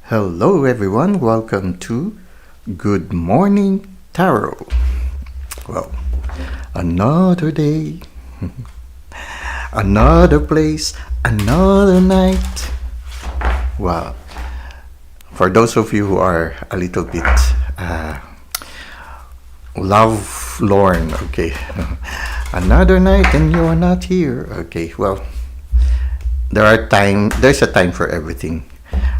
Hello, everyone. Welcome to Good Morning Tarot. Well, another day, another place, another night. Well, for those of you who are a little bit love-lorn, okay, another night and you are not here. Okay, well, there's a time for everything.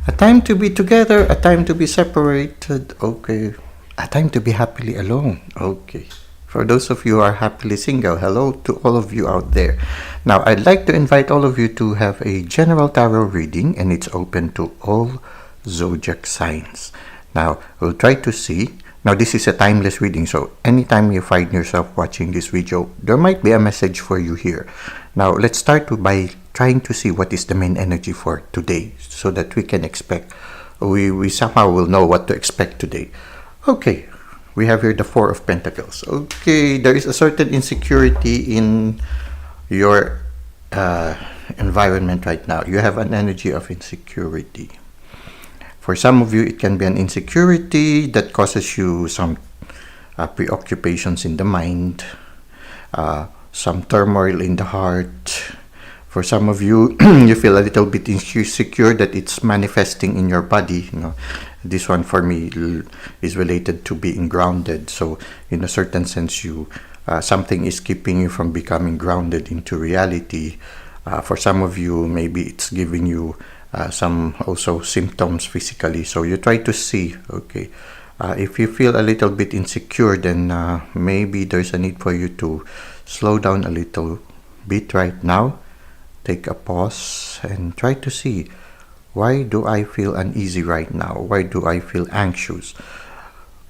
A time to be together, a time to be separated, okay. A time to be happily alone, okay. For those of you who are happily single, hello to all of you out there. Now, I'd like to invite all of you to have a general tarot reading, and it's open to all zodiac signs. Now, we'll try to see. Now, this is a timeless reading, so anytime you find yourself watching this video, there might be a message for you here. Now, let's start by trying to see what is the main energy for today so that we can expect, we somehow will know what to expect today. Okay, we have here the Four of Pentacles. Okay, there is a certain insecurity in your environment right now. You have an energy of insecurity. For some of you, it can be an insecurity that causes you some preoccupations in the mind, some turmoil in the heart. For some of you, you feel a little bit insecure that it's manifesting in your body. This one for me is related to being grounded. So, in a certain sense, something is keeping you from becoming grounded into reality. For some of you, maybe it's giving you some also symptoms physically. So you try to see, okay, if you feel a little bit insecure, then maybe there's a need for you to slow down a little bit right now. Take a pause and try to see, why do I feel uneasy right now? Why do I feel anxious?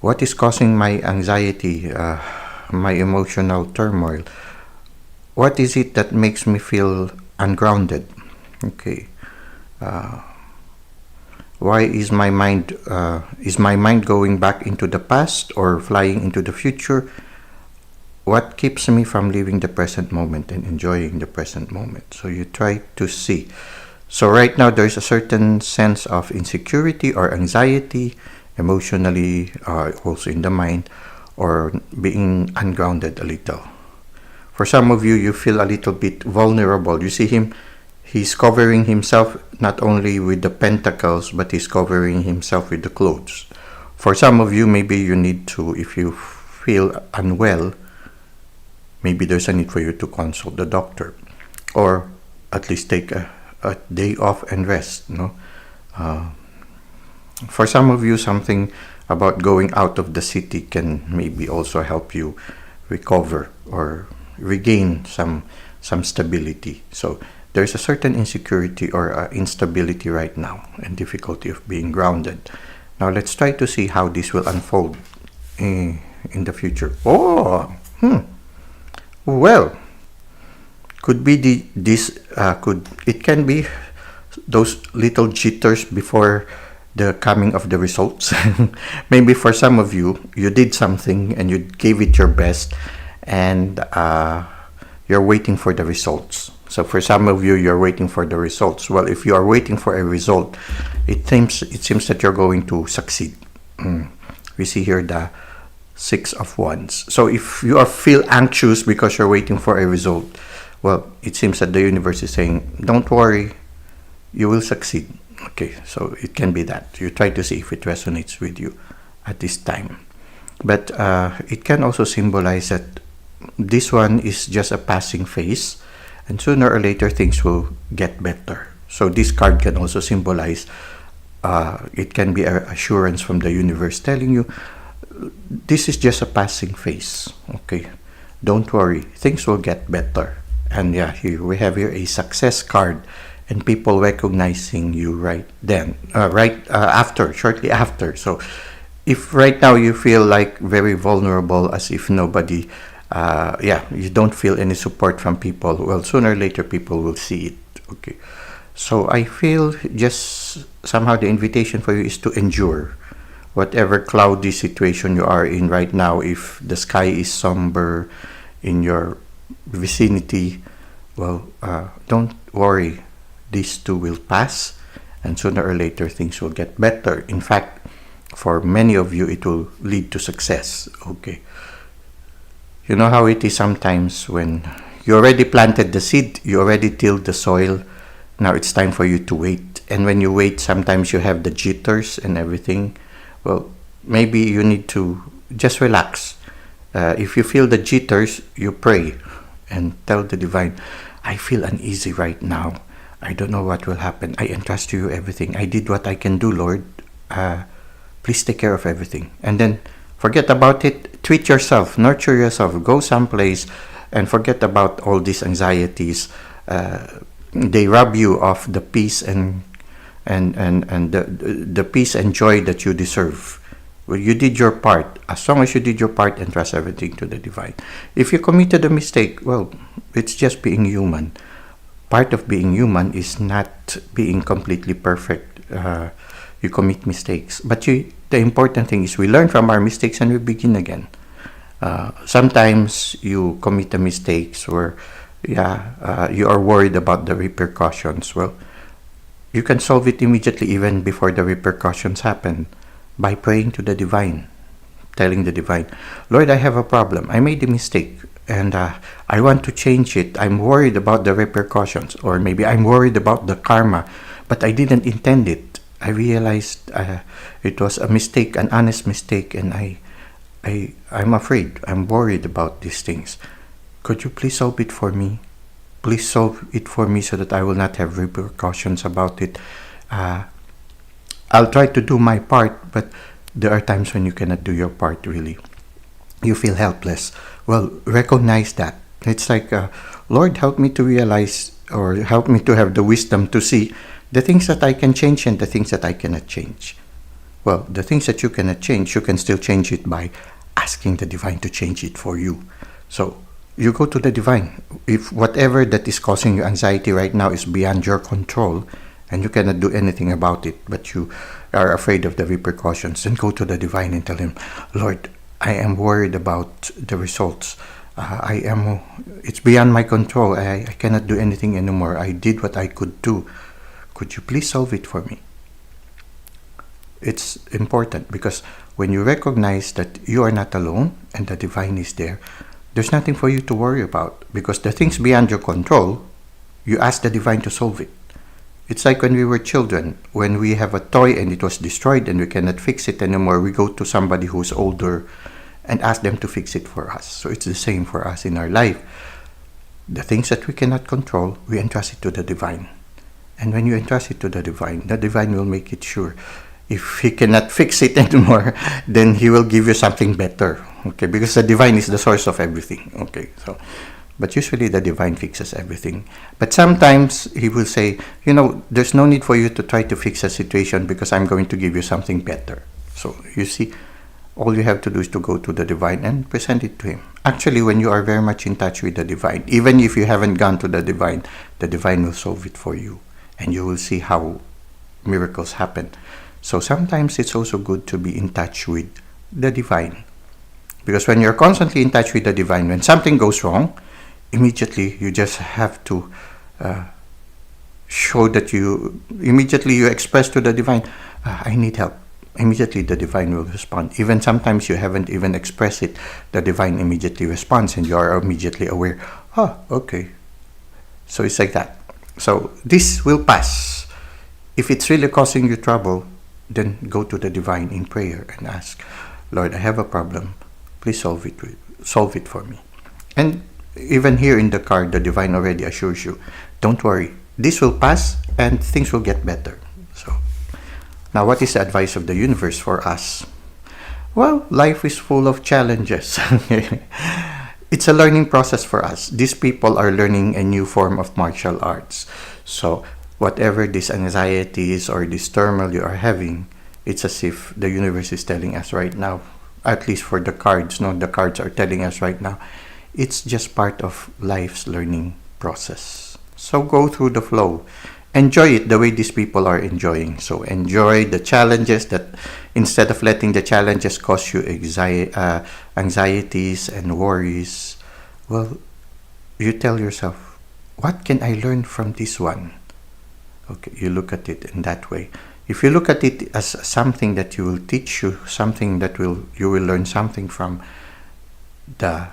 What is causing my anxiety, my emotional turmoil? What is it that makes me feel ungrounded? Okay. Why is my mind going back into the past or flying into the future? What keeps me from living the present moment and enjoying the present moment? So you try to see. So right now there's a certain sense of insecurity or anxiety, emotionally, also in the mind, or being ungrounded a little. For some of you, you feel a little bit vulnerable. You see him, he's covering himself not only with the pentacles, but he's covering himself with the clothes. For some of you, maybe you need to, if you feel unwell, maybe there's a need for you to consult the doctor, or at least take a day off and rest. For some of you, something about going out of the city can maybe also help you recover or regain some stability. So there's a certain insecurity or instability right now and difficulty of being grounded. Now let's try to see how this will unfold in the future. Well, could be it can be those little jitters before the coming of the results. Maybe for some of you, you did something and you gave it your best, and you're waiting for the results. So for some of you, you're waiting for the results. Well, if you are waiting for a result, it seems that you're going to succeed. We see here the Six of Wands. So if you feel anxious because you're waiting for a result, well, it seems that the universe is saying, don't worry, you will succeed. Okay, so it can be that. You try to see if it resonates with you at this time. But it can also symbolize that this one is just a passing phase, and sooner or later things will get better. So this card can also symbolize, it can be an assurance from the universe telling you, this is just a passing phase. Okay, don't worry, things will get better. And yeah, here we have here a success card, and people recognizing you shortly after. So if right now you feel like very vulnerable, as if nobody, you don't feel any support from people, well, sooner or later people will see it. Okay, so I feel just somehow the invitation for you is to endure whatever cloudy situation you are in right now. If the sky is somber in your vicinity, well, don't worry, these two will pass, And sooner or later, things will get better. In fact, for many of you, it will lead to success. Okay. You know how it is sometimes when you already planted the seed, you already tilled the soil. Now it's time for you to wait. And when you wait, sometimes you have the jitters and everything. Well, maybe you need to just relax. If you feel the jitters, you pray and tell the divine, I feel uneasy right now. I don't know what will happen. I entrust to you everything. I did what I can do, Lord. Please take care of everything. And then forget about it. Treat yourself. Nurture yourself. Go someplace and forget about all these anxieties. They rob you of the peace and the peace and joy that you deserve. Well, you did your part. As long as you did your part, entrust everything to the divine. If you committed a mistake, well, it's just being human. Part of being human is not being completely perfect. You commit mistakes, but the important thing is we learn from our mistakes and we begin again. Sometimes you commit a mistakes where, you are worried about the repercussions. Well, you can solve it immediately, even before the repercussions happen, by praying to the divine, telling the divine, Lord, I have a problem. I made a mistake and I want to change it. I'm worried about the repercussions, or maybe I'm worried about the karma, but I didn't intend it. I realized it was a mistake, an honest mistake, and I'm afraid, I'm worried about these things. Could you please solve it for me? Please solve it for me so that I will not have repercussions about it. I'll try to do my part, but there are times when you cannot do your part, really. You feel helpless. Well, recognize that. It's like, Lord, help me to realize, or help me to have the wisdom to see the things that I can change and the things that I cannot change. Well, the things that you cannot change, you can still change it by asking the divine to change it for you. So you go to the divine. If whatever that is causing you anxiety right now is beyond your control, and you cannot do anything about it, but you are afraid of the repercussions, then go to the divine and tell him, Lord, I am worried about the results. It's beyond my control. I cannot do anything anymore. I did what I could do. Could you please solve it for me? It's important because when you recognize that you are not alone and the divine is there, there's nothing for you to worry about, because the things beyond your control, you ask the divine to solve it. It's like when we were children, when we have a toy and it was destroyed and we cannot fix it anymore, we go to somebody who's older and ask them to fix it for us. So it's the same for us in our life. The things that we cannot control, we entrust it to the divine. And when you entrust it to the divine will make it sure. If he cannot fix it anymore, then he will give you something better. Okay, because the divine is the source of everything. Okay, so but usually the divine fixes everything. But sometimes he will say, there's no need for you to try to fix a situation because I'm going to give you something better. So you see, all you have to do is to go to the divine and present it to him. Actually, when you are very much in touch with the divine, even if you haven't gone to the divine will solve it for you. And you will see how miracles happen. So sometimes it's also good to be in touch with the divine. Because when you're constantly in touch with the divine, when something goes wrong, immediately you just have to show that you express to the divine, I need help. Immediately the divine will respond. Even sometimes you haven't even expressed it, the divine immediately responds and you are immediately aware, okay. So it's like that. So this will pass. If it's really causing you trouble, then go to the divine in prayer and ask, Lord, I have a problem. Please solve it for me. And even here in the card, the divine already assures you, don't worry, this will pass and things will get better. So now, what is the advice of the universe for us? Well, life is full of challenges. It's a learning process for us. These people are learning a new form of martial arts. So whatever these anxieties or this turmoil you are having, it's as if the universe is telling us right now, at least for the cards, the cards are telling us right now, it's just part of life's learning process. So go through the flow. Enjoy it the way these people are enjoying. So enjoy the challenges, that instead of letting the challenges cause you anxieties and worries, well, you tell yourself, what can I learn from this one? Okay, you look at it in that way. If you look at it as something that you will teach you, something that you will learn something from, the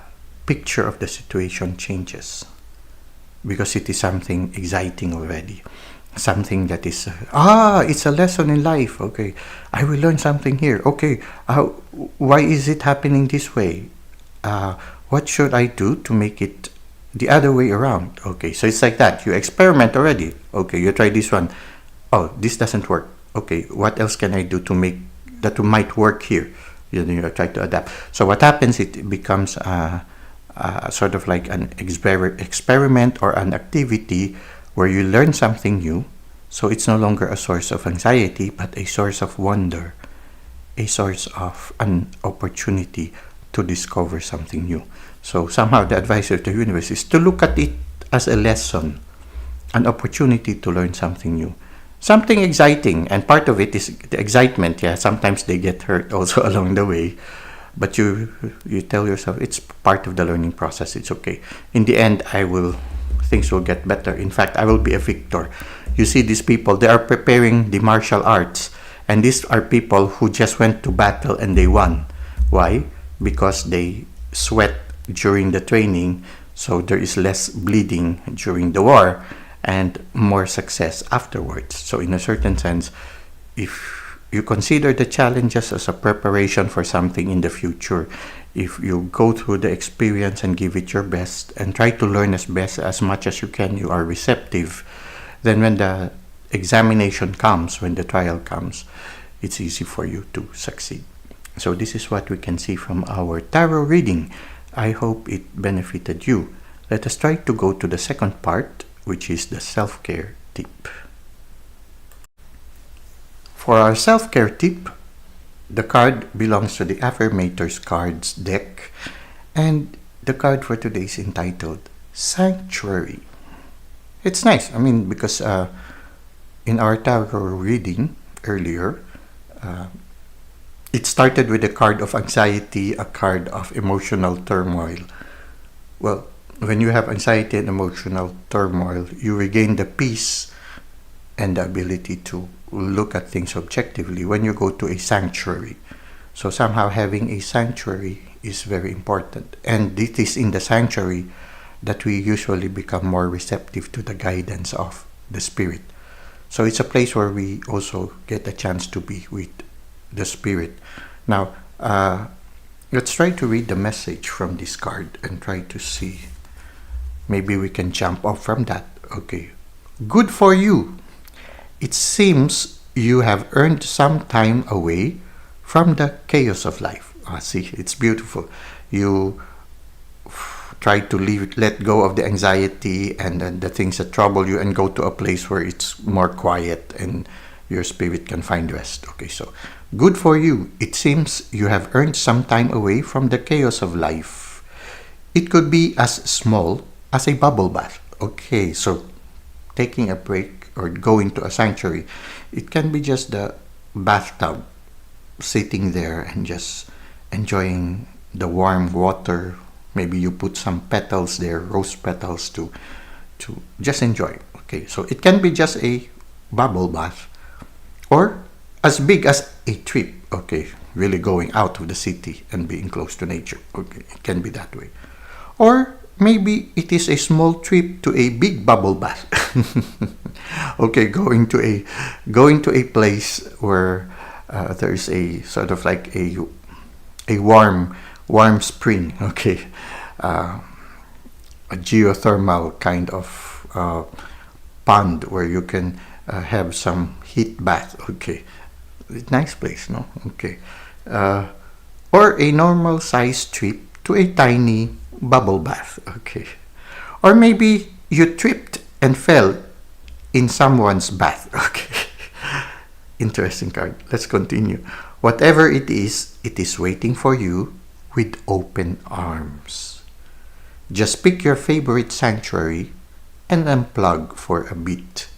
picture of the situation changes, because it is something exciting already. Something that is, it's a lesson in life. Okay, I will learn something here. Okay, why is it happening this way? What should I do to make it the other way around? Okay, so it's like that. You experiment already. Okay, you try this one. Oh, this doesn't work. Okay, what else can I do to make that might work here? You try to adapt. So what happens? It becomes sort of like an experiment or an activity where you learn something new. So it's no longer a source of anxiety, but a source of wonder, a source of an opportunity to discover something new. So somehow the advice of the universe is to look at it as a lesson, an opportunity to learn something new, something exciting. And part of it is the excitement. Yeah, sometimes they get hurt also along the way, but you tell yourself it's part of the learning process. It's okay. In the end, things will get better. In fact, I will be a victor. You see, these people, they are preparing the martial arts, and these are people who just went to battle and they won. Why? Because they sweat during the training, so there is less bleeding during the war and more success afterwards. So in a certain sense, if you consider the challenges as a preparation for something in the future, if you go through the experience and give it your best and try to learn as much as you can, you are receptive, then when the examination comes, when the trial comes, it's easy for you to succeed. So this is what we can see from our tarot reading. I hope it benefited you. Let us try to go to the second part, which is the self-care tip. For our self-care tip, the card belongs to the Affirmators cards deck, and the card for today is entitled Sanctuary. It's nice, because in our tarot reading earlier, it started with a card of anxiety, a card of emotional turmoil. Well, when you have anxiety and emotional turmoil, you regain the peace and the ability to look at things objectively when you go to a sanctuary. So somehow having a sanctuary is very important. And it is in the sanctuary that we usually become more receptive to the guidance of the spirit. So it's a place where we also get a chance to be with the spirit. Now, let's try to read the message from this card and try to see. Maybe we can jump off from that. Okay. Good for you. It seems you have earned some time away from the chaos of life. See, it's beautiful. You try to let go of the anxiety and the things that trouble you and go to a place where it's more quiet and your spirit can find rest. Okay, so good for you. It seems you have earned some time away from the chaos of life. It could be as small as a bubble bath. Okay, so taking a break or going to a sanctuary, it can be just the bathtub, sitting there and just enjoying the warm water. Maybe you put some petals there, rose petals to just enjoy. Okay, so it can be just a bubble bath or as big as a trip. Okay, really going out of the city and being close to nature. Okay, it can be that way. Or maybe it is a small trip to a big bubble bath. Okay, going to a place where there is a sort of like a warm spring. Okay, a geothermal kind of pond where you can have some heat bath. Okay, nice place, no? Okay, or a normal size trip to a tiny bubble bath. Okay, or maybe you tripped and fell in someone's bath. Okay, interesting card. Let's continue. Whatever it is waiting for you with open arms. Just pick your favorite sanctuary and unplug for a bit,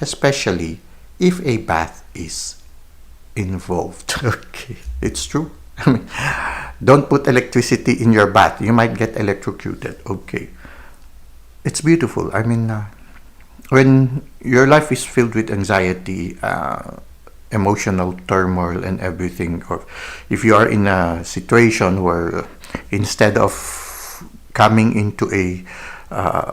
especially if a bath is involved. Okay, it's true. Don't put electricity in your bath. You might get electrocuted. Okay, it's beautiful. when your life is filled with anxiety, emotional turmoil, and everything, or if you are in a situation where instead of coming into a uh,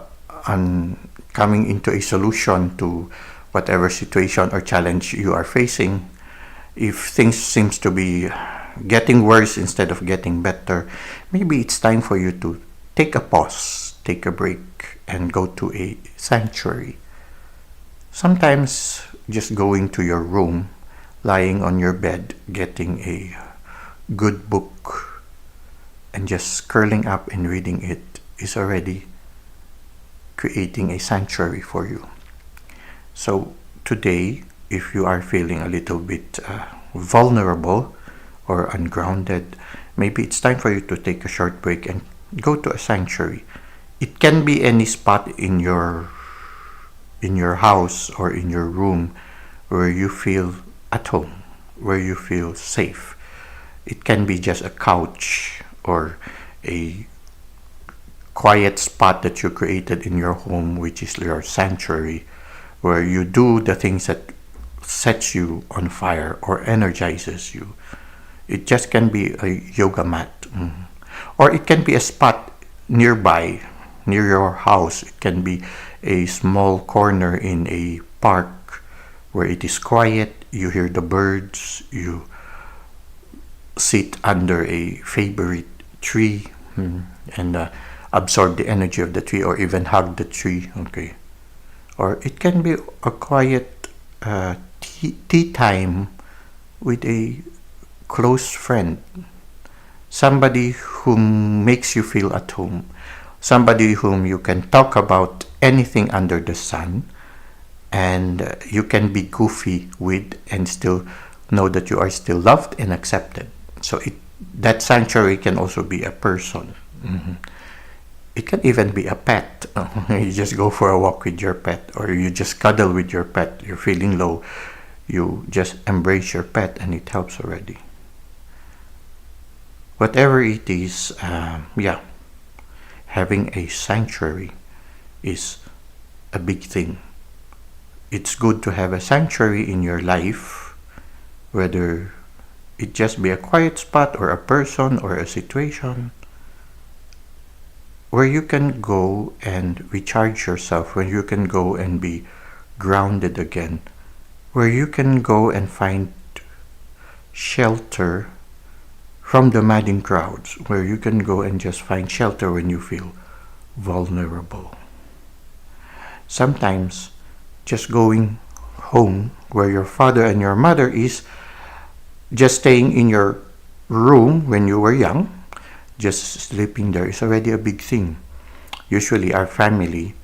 coming into a solution to whatever situation or challenge you are facing, if things seems to be getting worse instead of getting better, maybe it's time for you to take a pause, take a break, and go to a sanctuary. Sometimes just going to your room, lying on your bed, getting a good book, and just curling up and reading it is already creating a sanctuary for you. So today, if you are feeling a little bit vulnerable or ungrounded, maybe it's time for you to take a short break and go to a sanctuary. It can be any spot in your house or in your room where you feel at home, where you feel safe. It can be just a couch or a quiet spot that you created in your home, which is your sanctuary, where you do the things that sets you on fire or energizes you. It just can be a yoga mat. Or it can be a spot nearby, near your house. It can be a small corner in a park where it is quiet, you hear the birds, you sit under a favorite tree, and absorb the energy of the tree, or even hug the tree. Okay. Or it can be a quiet tea time with a close friend, somebody whom makes you feel at home, somebody whom you can talk about anything under the sun, and you can be goofy with and still know that you are still loved and accepted. So that sanctuary can also be a person. It can even be a pet. You just go for a walk with your pet, or you just cuddle with your pet. You're feeling low, you just embrace your pet, and it helps already. Whatever it is, having a sanctuary is a big thing. It's good to have a sanctuary in your life, whether it just be a quiet spot or a person or a situation, where you can go and recharge yourself, where you can go and be grounded again, where you can go and find shelter from the madding crowds, where you can go and just find shelter when you feel vulnerable. Sometimes just going home where your father and your mother is, just staying in your room when you were young, just sleeping there is already a big thing. Usually our family,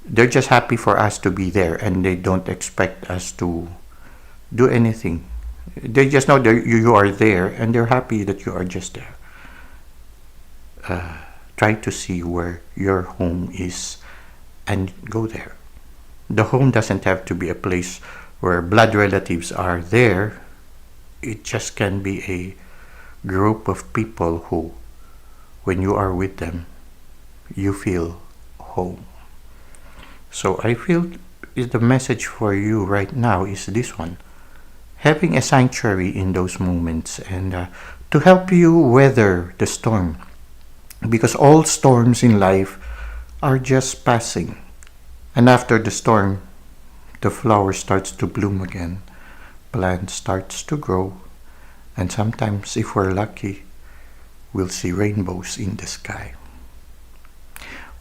they're just happy for us to be there, and they don't expect us to do anything. They just know that you are there, and they're happy that you are just there. Try to see where your home is and go there. The home doesn't have to be a place where blood relatives are there. It just can be a group of people who, when you are with them, you feel home. So I feel the message for you right now is this one: having a sanctuary in those moments, and to help you weather the storm. Because all storms in life are just passing. And after the storm, the flower starts to bloom again, plant starts to grow, and sometimes, if we're lucky, we'll see rainbows in the sky.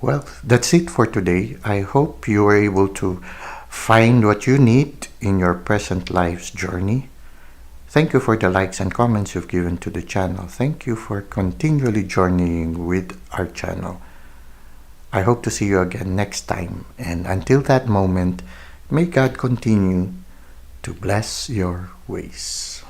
Well, that's it for today. I hope you were able to find what you need in your present life's journey. Thank you for the likes and comments you've given to the channel. Thank you for continually journeying with our channel. I hope to see you again next time. And until that moment, may God continue to bless your ways.